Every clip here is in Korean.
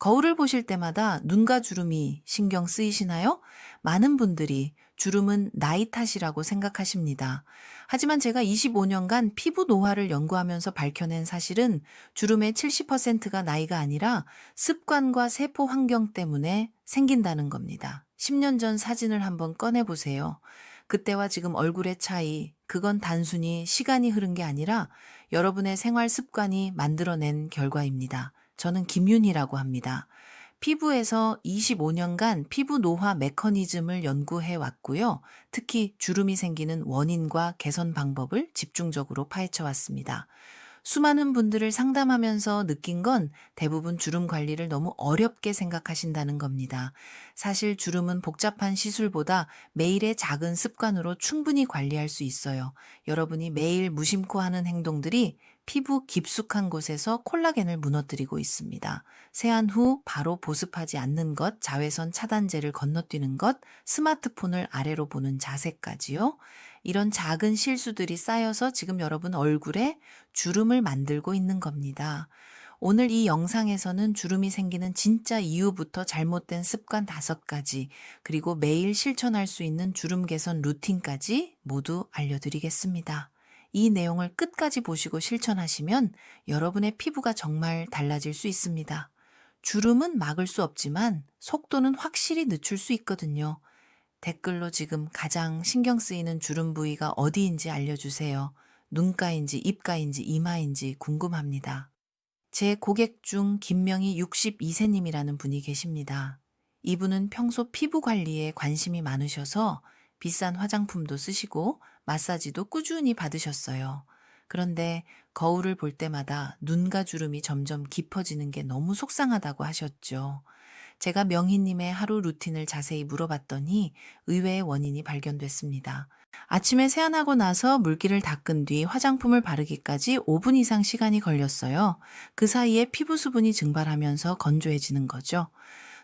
거울을 보실 때마다 눈가 주름이 신경 쓰이시나요? 많은 분들이 주름은 나이 탓이라고 생각하십니다. 하지만 제가 25년간 피부 노화를 연구하면서 밝혀낸 사실은 주름의 70%가 나이가 아니라 습관과 세포 환경 때문에 생긴다는 겁니다. 10년 전 사진을 한번 꺼내 보세요. 그때와 지금 얼굴의 차이, 그건 단순히 시간이 흐른 게 아니라 여러분의 생활 습관이 만들어낸 결과입니다. 저는 김윤희라고 합니다. 피부에서 25년간 피부 노화 메커니즘을 연구해 왔고요. 특히 주름이 생기는 원인과 개선 방법을 집중적으로 파헤쳐 왔습니다. 수많은 분들을 상담하면서 느낀 건 대부분 주름 관리를 너무 어렵게 생각하신다는 겁니다. 사실 주름은 복잡한 시술보다 매일의 작은 습관으로 충분히 관리할 수 있어요. 여러분이 매일 무심코 하는 행동들이 피부 깊숙한 곳에서 콜라겐을 무너뜨리고 있습니다. 세안 후 바로 보습하지 않는 것, 자외선 차단제를 건너뛰는 것, 스마트폰을 아래로 보는 자세까지요. 이런 작은 실수들이 쌓여서 지금 여러분 얼굴에 주름을 만들고 있는 겁니다. 오늘 이 영상에서는 주름이 생기는 진짜 이유부터 잘못된 습관 5가지, 그리고 매일 실천할 수 있는 주름 개선 루틴까지 모두 알려드리겠습니다. 이 내용을 끝까지 보시고 실천하시면 여러분의 피부가 정말 달라질 수 있습니다. 주름은 막을 수 없지만 속도는 확실히 늦출 수 있거든요. 댓글로 지금 가장 신경 쓰이는 주름 부위가 어디인지 알려주세요. 눈가인지 입가인지 이마인지 궁금합니다. 제 고객 중 김명희 62세님이라는 분이 계십니다. 이분은 평소 피부 관리에 관심이 많으셔서 비싼 화장품도 쓰시고 마사지도 꾸준히 받으셨어요. 그런데 거울을 볼 때마다 눈가 주름이 점점 깊어지는 게 너무 속상하다고 하셨죠. 제가 명희님의 하루 루틴을 자세히 물어봤더니 의외의 원인이 발견됐습니다. 아침에 세안하고 나서 물기를 닦은 뒤 화장품을 바르기까지 5분 이상 시간이 걸렸어요. 그 사이에 피부 수분이 증발하면서 건조해지는 거죠.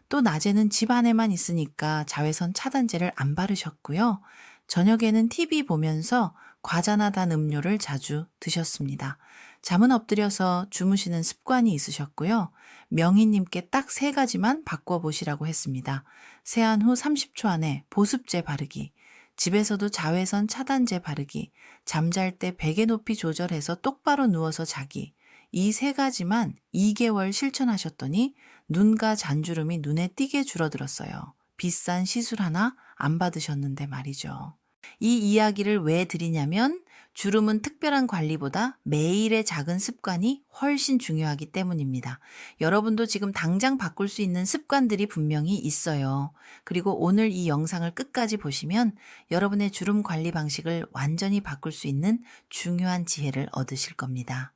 또 낮에는 집 안에만 있으니까 자외선 차단제를 안 바르셨고요. 저녁에는 TV 보면서 과자나 단 음료를 자주 드셨습니다. 잠은 엎드려서 주무시는 습관이 있으셨고요. 명희님께 딱 3가지만 바꿔보시라고 했습니다. 세안 후 30초 안에 보습제 바르기, 집에서도 자외선 차단제 바르기, 잠잘 때 베개 높이 조절해서 똑바로 누워서 자기, 이 3가지만 2개월 실천하셨더니 눈가 잔주름이 눈에 띄게 줄어들었어요. 비싼 시술 하나 안 받으셨는데 말이죠. 이 이야기를 왜 드리냐면 주름은 특별한 관리보다 매일의 작은 습관이 훨씬 중요하기 때문입니다. 여러분도 지금 당장 바꿀 수 있는 습관들이 분명히 있어요. 그리고 오늘 이 영상을 끝까지 보시면 여러분의 주름 관리 방식을 완전히 바꿀 수 있는 중요한 지혜를 얻으실 겁니다.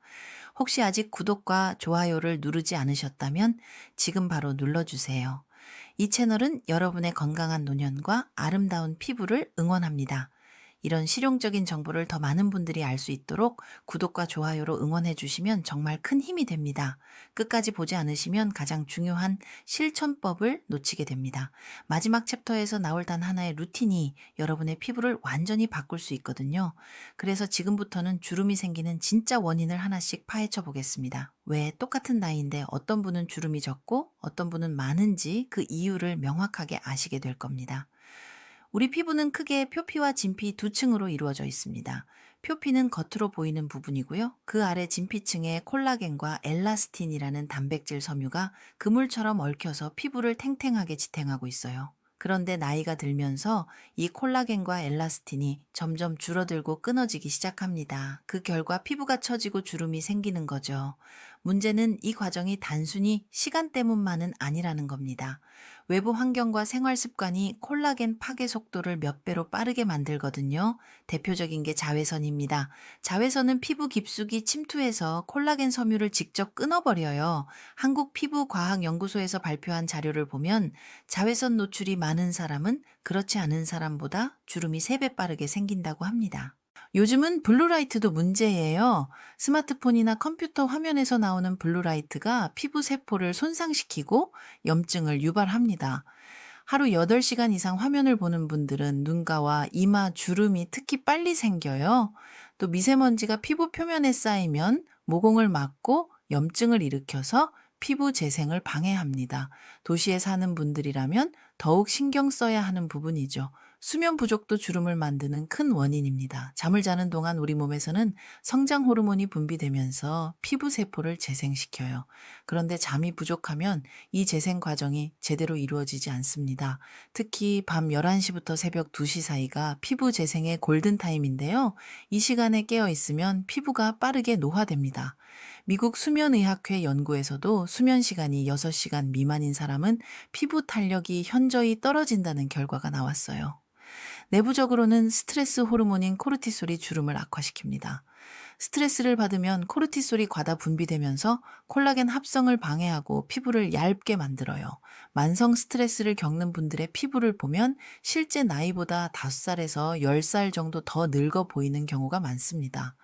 혹시 아직 구독과 좋아요를 누르지 않으셨다면 지금 바로 눌러주세요. 이 채널은 여러분의 건강한 노년과 아름다운 피부를 응원합니다. 이런 실용적인 정보를 더 많은 분들이 알 수 있도록 구독과 좋아요로 응원해 주시면 정말 큰 힘이 됩니다. 끝까지 보지 않으시면 가장 중요한 실천법을 놓치게 됩니다. 마지막 챕터에서 나올 단 하나의 루틴이 여러분의 피부를 완전히 바꿀 수 있거든요. 그래서 지금부터는 주름이 생기는 진짜 원인을 하나씩 파헤쳐 보겠습니다. 왜 똑같은 나이인데 어떤 분은 주름이 적고 어떤 분은 많은지 그 이유를 명확하게 아시게 될 겁니다. 우리 피부는 크게 표피와 진피 두 층으로 이루어져 있습니다. 표피는 겉으로 보이는 부분이고요. 그 아래 진피층에 콜라겐과 엘라스틴이라는 단백질 섬유가 그물처럼 얽혀서 피부를 탱탱하게 지탱하고 있어요. 그런데 나이가 들면서 이 콜라겐과 엘라스틴이 점점 줄어들고 끊어지기 시작합니다. 그 결과 피부가 처지고 주름이 생기는 거죠. 문제는 이 과정이 단순히 시간 때문만은 아니라는 겁니다. 외부 환경과 생활 습관이 콜라겐 파괴 속도를 몇 배로 빠르게 만들거든요. 대표적인 게 자외선입니다. 자외선은 피부 깊숙이 침투해서 콜라겐 섬유를 직접 끊어버려요. 한국피부과학연구소에서 발표한 자료를 보면 자외선 노출이 많은 사람은 그렇지 않은 사람보다 주름이 3배 빠르게 생긴다고 합니다. 요즘은 블루라이트도 문제예요. 스마트폰이나 컴퓨터 화면에서 나오는 블루라이트가 피부 세포를 손상시키고 염증을 유발합니다. 하루 8시간 이상 화면을 보는 분들은 눈가와 이마 주름이 특히 빨리 생겨요. 또 미세먼지가 피부 표면에 쌓이면 모공을 막고 염증을 일으켜서 피부 재생을 방해합니다. 도시에 사는 분들이라면 더욱 신경 써야 하는 부분이죠. 수면 부족도 주름을 만드는 큰 원인입니다. 잠을 자는 동안 우리 몸에서는 성장 호르몬이 분비되면서 피부 세포를 재생시켜요. 그런데 잠이 부족하면 이 재생 과정이 제대로 이루어지지 않습니다. 특히 밤 11시부터 새벽 2시 사이가 피부 재생의 골든타임인데요. 이 시간에 깨어 있으면 피부가 빠르게 노화됩니다. 미국 수면의학회 연구에서도 수면 시간이 6시간 미만인 사람은 피부 탄력이 현저히 떨어진다는 결과가 나왔어요. 내부적으로는 스트레스 호르몬인 코르티솔이 주름을 악화시킵니다. 스트레스를 받으면 코르티솔이 과다 분비되면서 콜라겐 합성을 방해하고 피부를 얇게 만들어요. 만성 스트레스를 겪는 분들의 피부를 보면 실제 나이보다 5살에서 10살 정도 더 늙어 보이는 경우가 많습니다.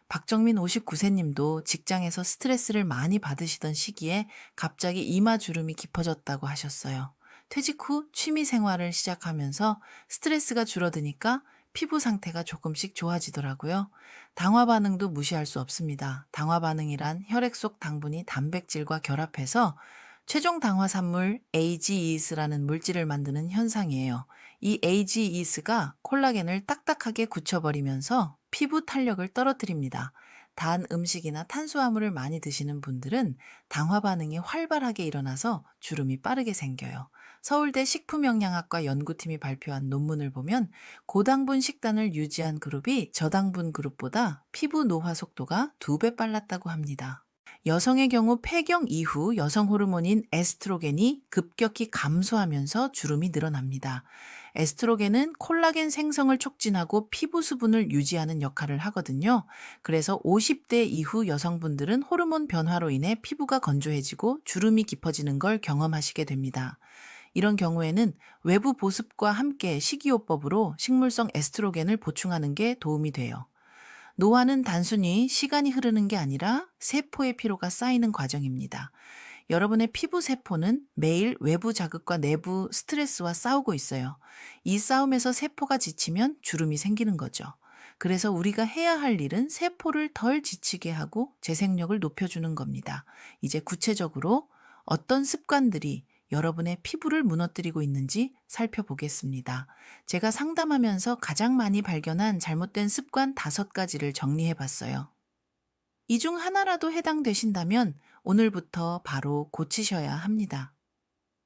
박정민 59세님도 직장에서 스트레스를 많이 받으시던 시기에 갑자기 이마 주름이 깊어졌다고 하셨어요. 퇴직 후 취미 생활을 시작하면서 스트레스가 줄어드니까 피부 상태가 조금씩 좋아지더라고요. 당화 반응도 무시할 수 없습니다. 당화 반응이란 혈액 속 당분이 단백질과 결합해서 최종 당화 산물 AGES라는 물질을 만드는 현상이에요. 이 AGES가 콜라겐을 딱딱하게 굳혀버리면서 피부 탄력을 떨어뜨립니다. 단 음식이나 탄수화물을 많이 드시는 분들은 당화 반응이 활발하게 일어나서 주름이 빠르게 생겨요. 서울대 식품영양학과 연구팀이 발표한 논문을 보면 고당분 식단을 유지한 그룹이 저당분 그룹보다 피부 노화 속도가 2배 빨랐다고 합니다. 여성의 경우 폐경 이후 여성 호르몬인 에스트로겐이 급격히 감소하면서 주름이 늘어납니다. 에스트로겐은 콜라겐 생성을 촉진하고 피부 수분을 유지하는 역할을 하거든요. 그래서 50대 이후 여성분들은 호르몬 변화로 인해 피부가 건조해지고 주름이 깊어지는 걸 경험하시게 됩니다. 이런 경우에는 외부 보습과 함께 식이요법으로 식물성 에스트로겐을 보충하는 게 도움이 돼요. 노화는 단순히 시간이 흐르는 게 아니라 세포의 피로가 쌓이는 과정입니다. 여러분의 피부 세포는 매일 외부 자극과 내부 스트레스와 싸우고 있어요. 이 싸움에서 세포가 지치면 주름이 생기는 거죠. 그래서 우리가 해야 할 일은 세포를 덜 지치게 하고 재생력을 높여주는 겁니다. 이제 구체적으로 어떤 습관들이 여러분의 피부를 무너뜨리고 있는지 살펴보겠습니다. 제가 상담하면서 가장 많이 발견한 잘못된 습관 5가지를 정리해 봤어요. 이 중 하나라도 해당되신다면 오늘부터 바로 고치셔야 합니다.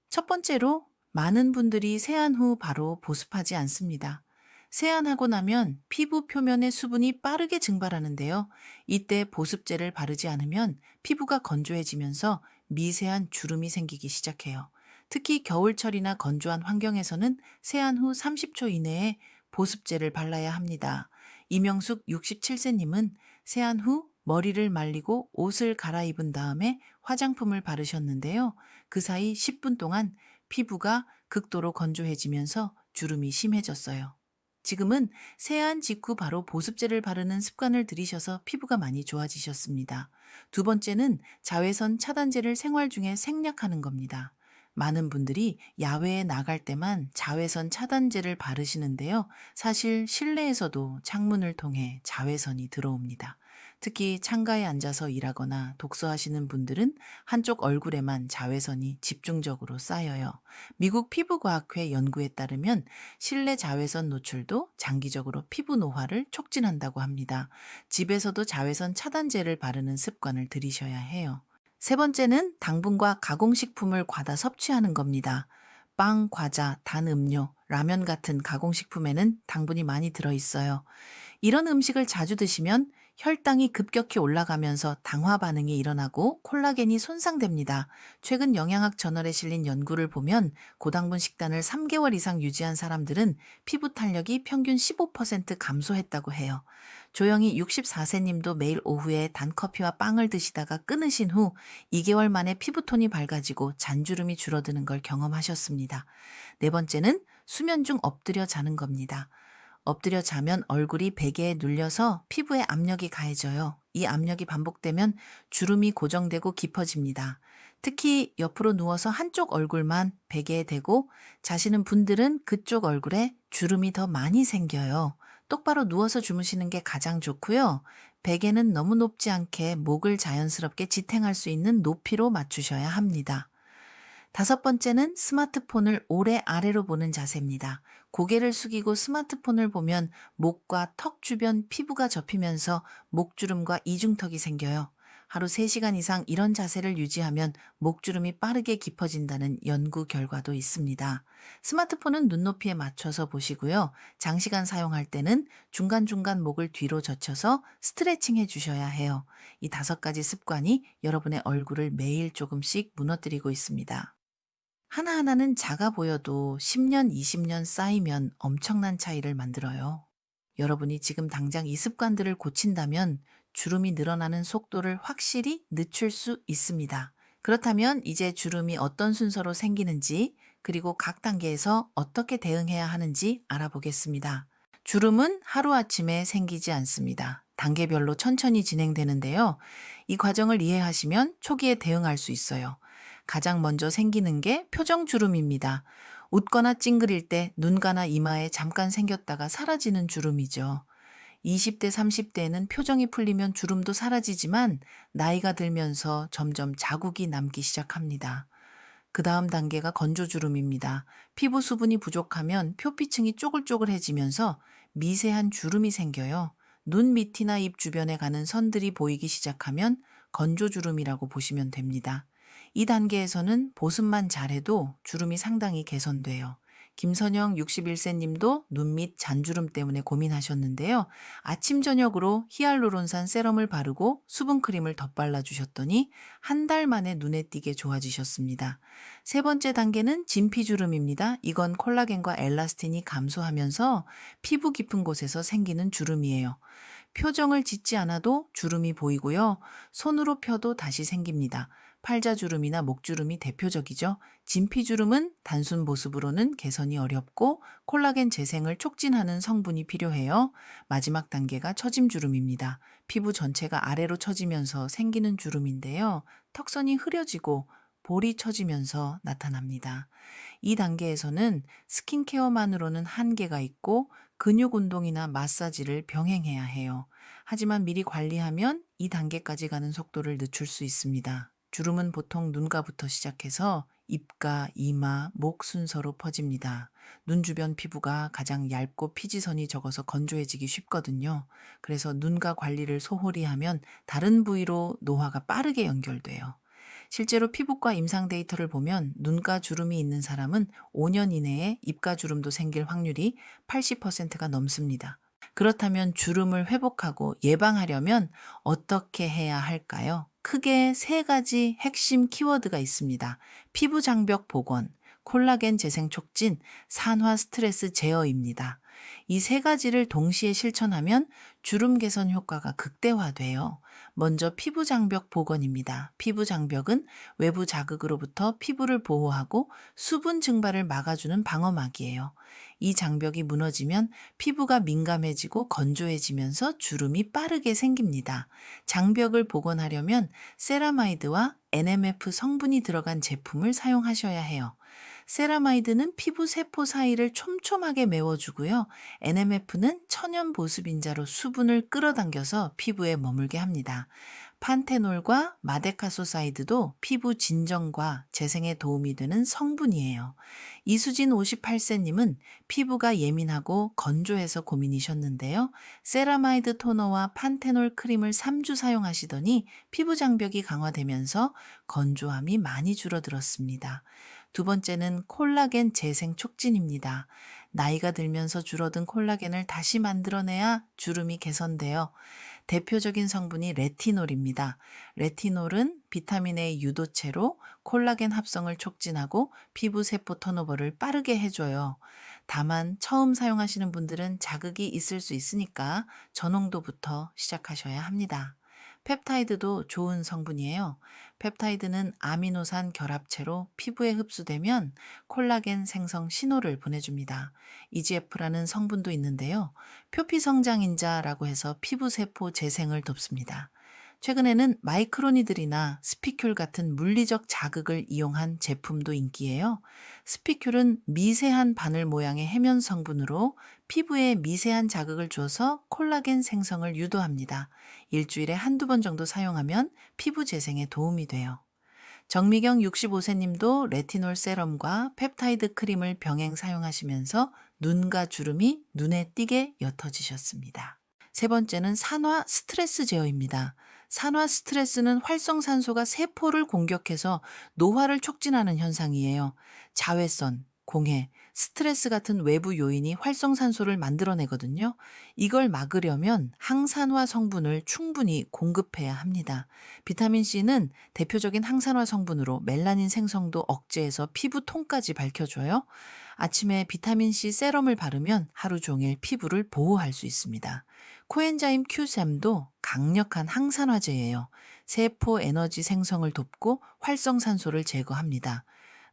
첫 번째로 많은 분들이 세안 후 바로 보습하지 않습니다. 세안하고 나면 피부 표면의 수분이 빠르게 증발하는데요. 이때 보습제를 바르지 않으면 피부가 건조해지면서 미세한 주름이 생기기 시작해요. 특히 겨울철이나 건조한 환경에서는 세안 후 30초 이내에 보습제를 발라야 합니다. 이명숙 67세님은 세안 후 머리를 말리고 옷을 갈아입은 다음에 화장품을 바르셨는데요. 그 사이 10분 동안 피부가 극도로 건조해지면서 주름이 심해졌어요. 지금은 세안 직후 바로 보습제를 바르는 습관을 들이셔서 피부가 많이 좋아지셨습니다. 두 번째는 자외선 차단제를 생활 중에 생략하는 겁니다. 많은 분들이 야외에 나갈 때만 자외선 차단제를 바르시는데요. 사실 실내에서도 창문을 통해 자외선이 들어옵니다. 특히 창가에 앉아서 일하거나 독서하시는 분들은 한쪽 얼굴에만 자외선이 집중적으로 쌓여요. 미국 피부과학회 연구에 따르면 실내 자외선 노출도 장기적으로 피부 노화를 촉진한다고 합니다. 집에서도 자외선 차단제를 바르는 습관을 들이셔야 해요. 세 번째는 당분과 가공식품을 과다 섭취하는 겁니다. 빵, 과자, 단 음료, 라면 같은 가공식품에는 당분이 많이 들어있어요. 이런 음식을 자주 드시면 혈당이 급격히 올라가면서 당화 반응이 일어나고 콜라겐이 손상됩니다. 최근 영양학 저널에 실린 연구를 보면 고당분 식단을 3개월 이상 유지한 사람들은 피부 탄력이 평균 15% 감소했다고 해요. 조영희 64세님도 매일 오후에 단커피와 빵을 드시다가 끊으신 후 2개월 만에 피부톤이 밝아지고 잔주름이 줄어드는 걸 경험하셨습니다. 네 번째는 수면 중 엎드려 자는 겁니다. 엎드려 자면 얼굴이 베개에 눌려서 피부에 압력이 가해져요. 이 압력이 반복되면 주름이 고정되고 깊어집니다. 특히 옆으로 누워서 한쪽 얼굴만 베개에 대고 자시는 분들은 그쪽 얼굴에 주름이 더 많이 생겨요. 똑바로 누워서 주무시는 게 가장 좋고요. 베개는 너무 높지 않게 목을 자연스럽게 지탱할 수 있는 높이로 맞추셔야 합니다. 다섯 번째는 스마트폰을 오래 아래로 보는 자세입니다. 고개를 숙이고 스마트폰을 보면 목과 턱 주변 피부가 접히면서 목주름과 이중턱이 생겨요. 하루 3시간 이상 이런 자세를 유지하면 목주름이 빠르게 깊어진다는 연구 결과도 있습니다. 스마트폰은 눈높이에 맞춰서 보시고요. 장시간 사용할 때는 중간중간 목을 뒤로 젖혀서 스트레칭 해 주셔야 해요. 이 5가지 습관이 여러분의 얼굴을 매일 조금씩 무너뜨리고 있습니다. 하나하나는 작아 보여도 10년, 20년 쌓이면 엄청난 차이를 만들어요. 여러분이 지금 당장 이 습관들을 고친다면 주름이 늘어나는 속도를 확실히 늦출 수 있습니다. 그렇다면 이제 주름이 어떤 순서로 생기는지, 그리고 각 단계에서 어떻게 대응해야 하는지 알아보겠습니다. 주름은 하루아침에 생기지 않습니다. 단계별로 천천히 진행되는데요. 이 과정을 이해하시면 초기에 대응할 수 있어요. 가장 먼저 생기는 게 표정주름입니다. 웃거나 찡그릴 때 눈가나 이마에 잠깐 생겼다가 사라지는 주름이죠. 20대, 30대에는 표정이 풀리면 주름도 사라지지만 나이가 들면서 점점 자국이 남기 시작합니다. 그 다음 단계가 건조주름입니다. 피부 수분이 부족하면 표피층이 쪼글쪼글해지면서 미세한 주름이 생겨요. 눈 밑이나 입 주변에 가는 선들이 보이기 시작하면 건조주름이라고 보시면 됩니다. 이 단계에서는 보습만 잘해도 주름이 상당히 개선돼요. 김선영 61세 님도 눈 밑 잔주름 때문에 고민하셨는데요. 아침 저녁으로 히알루론산 세럼을 바르고 수분크림을 덧발라 주셨더니 한 달 만에 눈에 띄게 좋아지셨습니다. 세 번째 단계는 진피주름입니다. 이건 콜라겐과 엘라스틴이 감소하면서 피부 깊은 곳에서 생기는 주름이에요. 표정을 짓지 않아도 주름이 보이고요. 손으로 펴도 다시 생깁니다. 팔자주름이나 목주름이 대표적이죠. 진피주름은 단순 보습으로는 개선이 어렵고 콜라겐 재생을 촉진하는 성분이 필요해요. 마지막 단계가 처짐주름입니다. 피부 전체가 아래로 처지면서 생기는 주름인데요. 턱선이 흐려지고 볼이 처지면서 나타납니다. 이 단계에서는 스킨케어만으로는 한계가 있고 근육 운동이나 마사지를 병행해야 해요. 하지만 미리 관리하면 이 단계까지 가는 속도를 늦출 수 있습니다. 주름은 보통 눈가부터 시작해서 입가, 이마, 목 순서로 퍼집니다. 눈 주변 피부가 가장 얇고 피지선이 적어서 건조해지기 쉽거든요. 그래서 눈가 관리를 소홀히 하면 다른 부위로 노화가 빠르게 연결돼요. 실제로 피부과 임상 데이터를 보면 눈가 주름이 있는 사람은 5년 이내에 입가 주름도 생길 확률이 80%가 넘습니다. 그렇다면 주름을 회복하고 예방하려면 어떻게 해야 할까요? 크게 3가지 핵심 키워드가 있습니다. 피부 장벽 복원, 콜라겐 재생 촉진, 산화 스트레스 제어입니다. 이 3가지를 동시에 실천하면 주름 개선 효과가 극대화돼요. 먼저 피부 장벽 복원입니다. 피부 장벽은 외부 자극으로부터 피부를 보호하고 수분 증발을 막아주는 방어막이에요. 이 장벽이 무너지면 피부가 민감해지고 건조해지면서 주름이 빠르게 생깁니다. 장벽을 복원하려면 세라마이드와 NMF 성분이 들어간 제품을 사용하셔야 해요. 세라마이드는 피부 세포 사이를 촘촘하게 메워주고요. NMF는 천연 보습인자로 수분을 끌어당겨서 피부에 머물게 합니다. 판테놀과 마데카소사이드도 피부 진정과 재생에 도움이 되는 성분이에요. 이수진 58세님은 피부가 예민하고 건조해서 고민이셨는데요. 세라마이드 토너와 판테놀 크림을 3주 사용하시더니 피부 장벽이 강화되면서 건조함이 많이 줄어들었습니다. 두 번째는 콜라겐 재생 촉진입니다. 나이가 들면서 줄어든 콜라겐을 다시 만들어내야 주름이 개선되어 대표적인 성분이 레티놀입니다. 레티놀은 비타민 A 유도체로 콜라겐 합성을 촉진하고 피부 세포 턴오버를 빠르게 해줘요. 다만 처음 사용하시는 분들은 자극이 있을 수 있으니까 저농도부터 시작하셔야 합니다. 펩타이드도 좋은 성분이에요. 펩타이드는 아미노산 결합체로 피부에 흡수되면 콜라겐 생성 신호를 보내줍니다. EGF라는 성분도 있는데요. 표피성장인자라고 해서 피부 세포 재생을 돕습니다. 최근에는 마이크로니들이나 스피큘 같은 물리적 자극을 이용한 제품도 인기예요. 스피큘은 미세한 바늘 모양의 해면 성분으로 피부에 미세한 자극을 줘서 콜라겐 생성을 유도합니다. 일주일에 한두 번 정도 사용하면 피부 재생에 도움이 돼요. 정미경 65세 님도 레티놀 세럼과 펩타이드 크림을 병행 사용하시면서 눈과 주름이 눈에 띄게 옅어지셨습니다. 세 번째는 산화 스트레스 제어입니다. 산화 스트레스는 활성산소가 세포를 공격해서 노화를 촉진하는 현상이에요. 자외선, 공해, 스트레스 같은 외부 요인이 활성산소를 만들어내거든요. 이걸 막으려면 항산화 성분을 충분히 공급해야 합니다. 비타민C는 대표적인 항산화 성분으로 멜라닌 생성도 억제해서 피부톤까지 밝혀줘요. 아침에 비타민C 세럼을 바르면 하루 종일 피부를 보호할 수 있습니다. 코엔자임 Q3도 강력한 항산화제예요. 세포 에너지 생성을 돕고 활성산소를 제거합니다.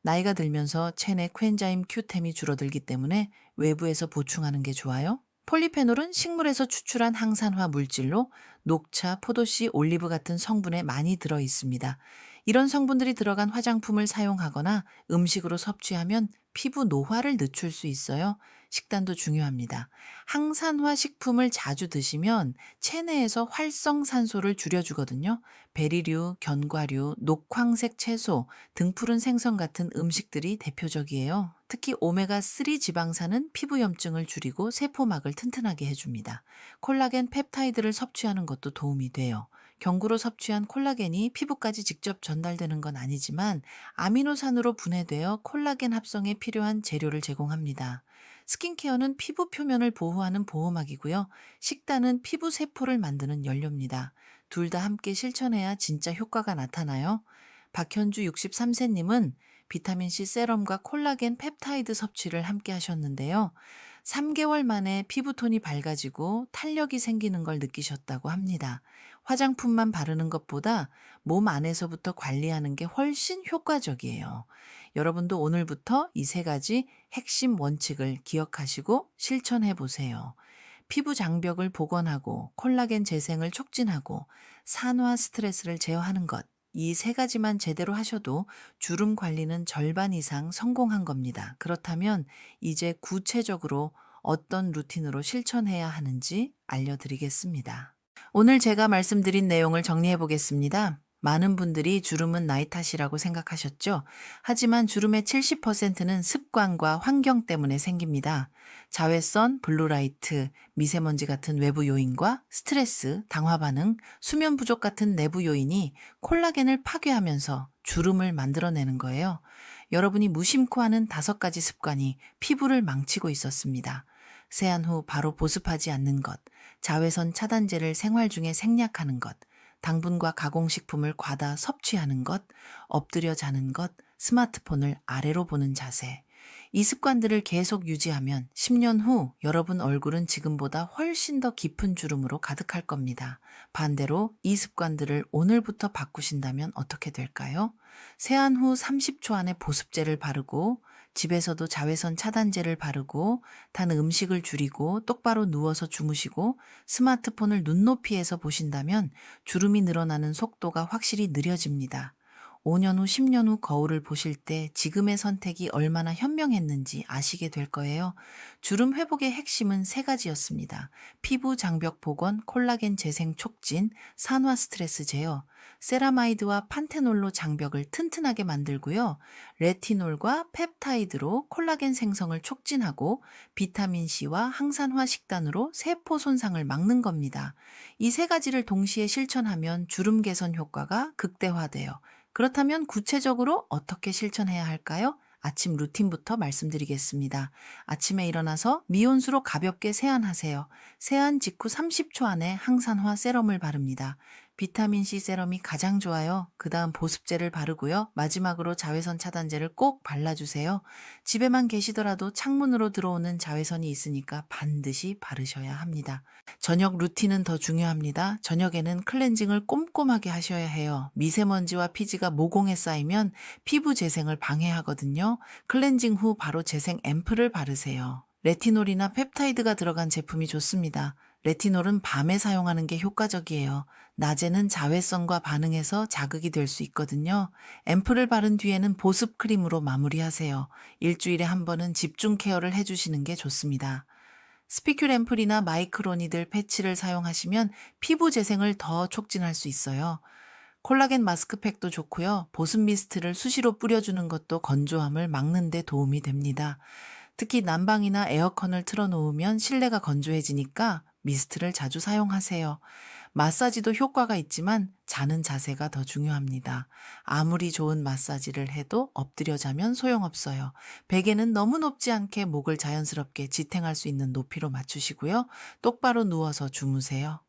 나이가 들면서 체내 코엔자임 Q10이 줄어들기 때문에 외부에서 보충하는 게 좋아요. 폴리페놀은 식물에서 추출한 항산화 물질로 녹차, 포도씨, 올리브 같은 성분에 많이 들어 있습니다. 이런 성분들이 들어간 화장품을 사용하거나 음식으로 섭취하면 피부 노화를 늦출 수 있어요. 식단도 중요합니다. 항산화 식품을 자주 드시면 체내에서 활성산소를 줄여주거든요. 베리류, 견과류, 녹황색 채소, 등푸른 생선 같은 음식들이 대표적이에요. 특히 오메가3 지방산은 피부염증을 줄이고 세포막을 튼튼하게 해줍니다. 콜라겐 펩타이드를 섭취하는 것도 도움이 돼요. 경구로 섭취한 콜라겐이 피부까지 직접 전달되는 건 아니지만 아미노산으로 분해되어 콜라겐 합성에 필요한 재료를 제공합니다. 스킨케어는 피부 표면을 보호하는 보호막이고요. 식단은 피부 세포를 만드는 연료입니다. 둘 다 함께 실천해야 진짜 효과가 나타나요. 박현주 63세님은 비타민C 세럼과 콜라겐 펩타이드 섭취를 함께 하셨는데요. 3개월 만에 피부톤이 밝아지고 탄력이 생기는 걸 느끼셨다고 합니다. 화장품만 바르는 것보다 몸 안에서부터 관리하는 게 훨씬 효과적이에요. 여러분도 오늘부터 이 세 가지 핵심 원칙을 기억하시고 실천해 보세요. 피부 장벽을 복원하고 콜라겐 재생을 촉진하고 산화 스트레스를 제어하는 것. 이 세 가지만 제대로 하셔도 주름 관리는 절반 이상 성공한 겁니다. 그렇다면 이제 구체적으로 어떤 루틴으로 실천해야 하는지 알려드리겠습니다. 오늘 제가 말씀드린 내용을 정리해 보겠습니다. 많은 분들이 주름은 나이 탓이라고 생각하셨죠? 하지만 주름의 70%는 습관과 환경 때문에 생깁니다. 자외선, 블루라이트, 미세먼지 같은 외부 요인과 스트레스, 당화 반응, 수면 부족 같은 내부 요인이 콜라겐을 파괴하면서 주름을 만들어내는 거예요. 여러분이 무심코 하는 5가지 습관이 피부를 망치고 있었습니다. 세안 후 바로 보습하지 않는 것, 자외선 차단제를 생활 중에 생략하는 것, 당분과 가공식품을 과다 섭취하는 것, 엎드려 자는 것, 스마트폰을 아래로 보는 자세. 이 습관들을 계속 유지하면 10년 후 여러분 얼굴은 지금보다 훨씬 더 깊은 주름으로 가득할 겁니다. 반대로 이 습관들을 오늘부터 바꾸신다면 어떻게 될까요? 세안 후 30초 안에 보습제를 바르고 집에서도 자외선 차단제를 바르고 단 음식을 줄이고 똑바로 누워서 주무시고 스마트폰을 눈높이에서 보신다면 주름이 늘어나는 속도가 확실히 느려집니다. 5년 후, 10년 후 거울을 보실 때 지금의 선택이 얼마나 현명했는지 아시게 될 거예요. 주름 회복의 핵심은 3가지였습니다. 피부 장벽 복원, 콜라겐 재생 촉진, 산화 스트레스 제어. 세라마이드와 판테놀로 장벽을 튼튼하게 만들고요. 레티놀과 펩타이드로 콜라겐 생성을 촉진하고 비타민C와 항산화 식단으로 세포 손상을 막는 겁니다. 이 3가지를 동시에 실천하면 주름 개선 효과가 극대화돼요. 그렇다면 구체적으로 어떻게 실천해야 할까요? 아침 루틴부터 말씀드리겠습니다. 아침에 일어나서 미온수로 가볍게 세안하세요. 세안 직후 30초 안에 항산화 세럼을 바릅니다. 비타민C 세럼이 가장 좋아요. 그 다음 보습제를 바르고요. 마지막으로 자외선 차단제를 꼭 발라주세요. 집에만 계시더라도 창문으로 들어오는 자외선이 있으니까 반드시 바르셔야 합니다. 저녁 루틴은 더 중요합니다. 저녁에는 클렌징을 꼼꼼하게 하셔야 해요. 미세먼지와 피지가 모공에 쌓이면 피부 재생을 방해하거든요. 클렌징 후 바로 재생 앰플을 바르세요. 레티놀이나 펩타이드가 들어간 제품이 좋습니다. 레티놀은 밤에 사용하는 게 효과적이에요. 낮에는 자외선과 반응해서 자극이 될 수 있거든요. 앰플을 바른 뒤에는 보습 크림으로 마무리하세요. 일주일에 한 번은 집중 케어를 해주시는 게 좋습니다. 스피큘 앰플이나 마이크로니들 패치를 사용하시면 피부 재생을 더 촉진할 수 있어요. 콜라겐 마스크팩도 좋고요. 보습 미스트를 수시로 뿌려주는 것도 건조함을 막는 데 도움이 됩니다. 특히 난방이나 에어컨을 틀어놓으면 실내가 건조해지니까 미스트를 자주 사용하세요. 마사지도 효과가 있지만 자는 자세가 더 중요합니다. 아무리 좋은 마사지를 해도 엎드려 자면 소용없어요. 베개는 너무 높지 않게 목을 자연스럽게 지탱할 수 있는 높이로 맞추시고요. 똑바로 누워서 주무세요.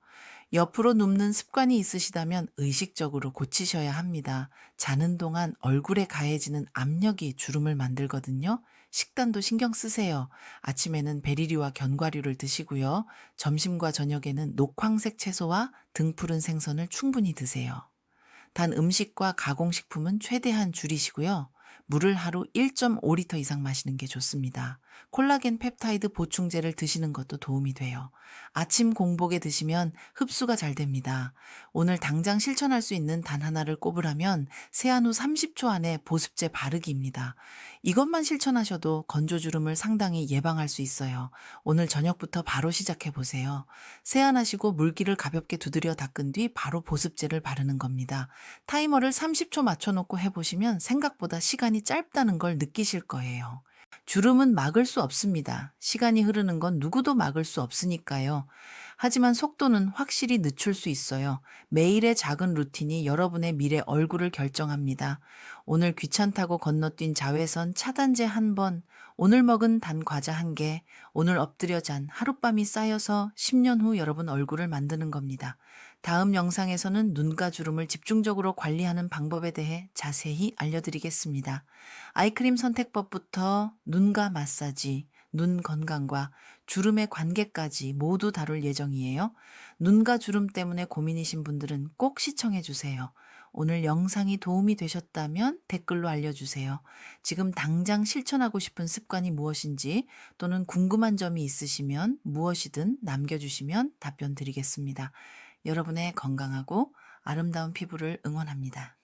옆으로 눕는 습관이 있으시다면 의식적으로 고치셔야 합니다. 자는 동안 얼굴에 가해지는 압력이 주름을 만들거든요. 식단도 신경 쓰세요. 아침에는 베리류와 견과류를 드시고요. 점심과 저녁에는 녹황색 채소와 등푸른 생선을 충분히 드세요. 단 음식과 가공식품은 최대한 줄이시고요. 물을 하루 1.5리터 이상 마시는 게 좋습니다. 콜라겐 펩타이드 보충제를 드시는 것도 도움이 돼요. 아침 공복에 드시면 흡수가 잘 됩니다. 오늘 당장 실천할 수 있는 단 하나를 꼽으라면 세안 후 30초 안에 보습제 바르기입니다. 이것만 실천하셔도 건조주름을 상당히 예방할 수 있어요. 오늘 저녁부터 바로 시작해 보세요. 세안하시고 물기를 가볍게 두드려 닦은 뒤 바로 보습제를 바르는 겁니다. 타이머를 30초 맞춰놓고 해보시면 생각보다 시간이 짧다는 걸 느끼실 거예요. 주름은 막을 수 없습니다. 시간이 흐르는 건 누구도 막을 수 없으니까요. 하지만 속도는 확실히 늦출 수 있어요. 매일의 작은 루틴이 여러분의 미래 얼굴을 결정합니다. 오늘 귀찮다고 건너뛴 자외선 차단제 한 번, 오늘 먹은 단 과자 한 개, 오늘 엎드려 잔 하룻밤이 쌓여서 10년 후 여러분 얼굴을 만드는 겁니다. 다음 영상에서는 눈가 주름을 집중적으로 관리하는 방법에 대해 자세히 알려드리겠습니다. 아이크림 선택법부터 눈가 마사지, 눈 건강과 주름의 관계까지 모두 다룰 예정이에요. 눈가 주름 때문에 고민이신 분들은 꼭 시청해 주세요. 오늘 영상이 도움이 되셨다면 댓글로 알려주세요. 지금 당장 실천하고 싶은 습관이 무엇인지 또는 궁금한 점이 있으시면 무엇이든 남겨주시면 답변 드리겠습니다. 여러분의 건강하고 아름다운 피부를 응원합니다.